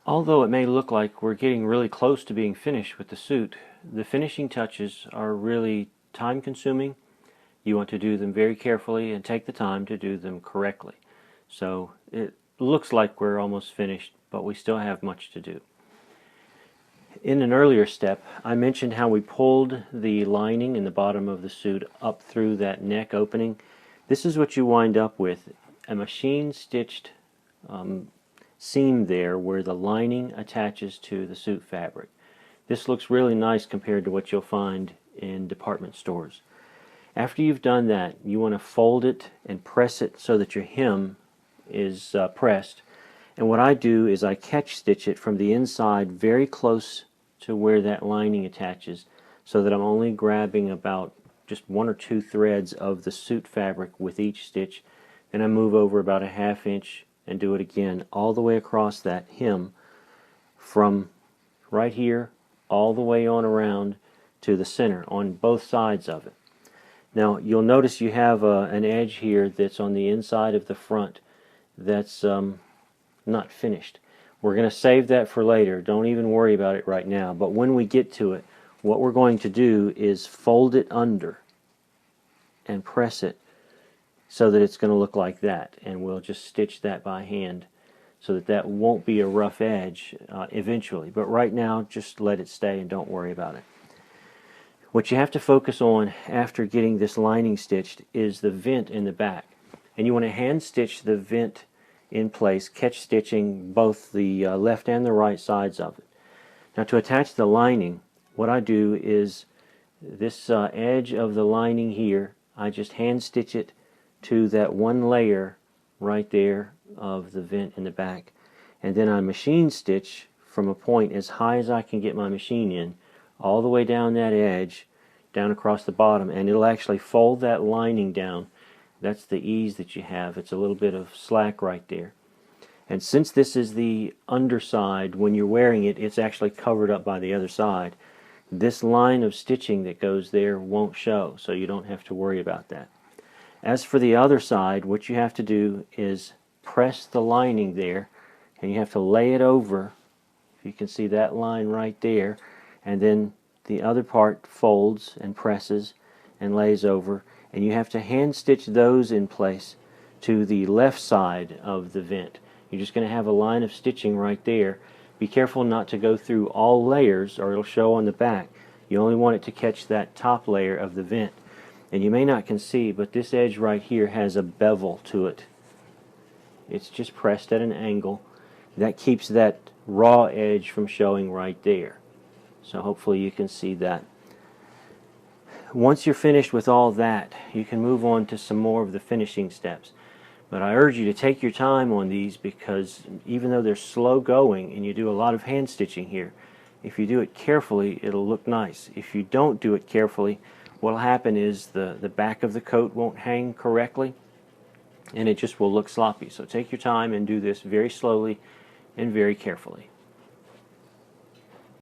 Although it may look like we're getting really close to being finished with the suit, the finishing touches are really time consuming. You want to do them very carefully and take the time to do them correctly. So it looks like we're almost finished, but we still have much to do. In an earlier step, I mentioned how we pulled the lining in the bottom of the suit up through that neck opening. This is what you wind up with, a machine stitched seam there where the lining attaches to the suit fabric. This looks really nice compared to what you'll find in department stores. After you've done that, you want to fold it and press it so that your hem is pressed. And what I do is I catch stitch it from the inside very close to where that lining attaches, so that I'm only grabbing about just 1 or 2 threads of the suit fabric with each stitch. Then I move over about a 1/2 inch and do it again all the way across that hem from right here all the way on around to the center on both sides of it. Now you'll notice you have an edge here that's on the inside of the front that's not finished. We're going to save that for later. Don't even worry about it right now. But when we get to it, what we're going to do is fold it under and press it so that it's going to look like that. And we'll just stitch that by hand so that that won't be a rough edge eventually. But right now, just let it stay and don't worry about it. What you have to focus on after getting this lining stitched is the vent in the back. And you want to hand stitch the vent in place, catch stitching both the left and the right sides of it. Now to attach the lining, what I do is this edge of the lining here, I just hand stitch it to that one layer right there of the vent in the back. And then I machine stitch from a point as high as I can get my machine in, all the way down that edge, down across the bottom, and it'll actually fold that lining down. That's the ease that you have. It's a little bit of slack right there. And since this is the underside, when you're wearing it, it's actually covered up by the other side. This line of stitching that goes there won't show, so you don't have to worry about that. As for the other side, what you have to do is press the lining there, and you have to lay it over. You can see that line right there, and then the other part folds and presses and lays over, and you have to hand stitch those in place to the left side of the vent. You're just going to have a line of stitching right there. Be careful not to go through all layers or it'll show on the back. You only want it to catch that top layer of the vent. And you may not can see, but this edge right here has a bevel to it. It's just pressed at an angle. That keeps that raw edge from showing right there. So hopefully you can see that. Once you're finished with all that, you can move on to some more of the finishing steps. But I urge you to take your time on these, because even though they're slow going and you do a lot of hand stitching here, if you do it carefully, it'll look nice. If you don't do it carefully, what will happen is the back of the coat won't hang correctly and it just will look sloppy. So take your time and do this very slowly and very carefully.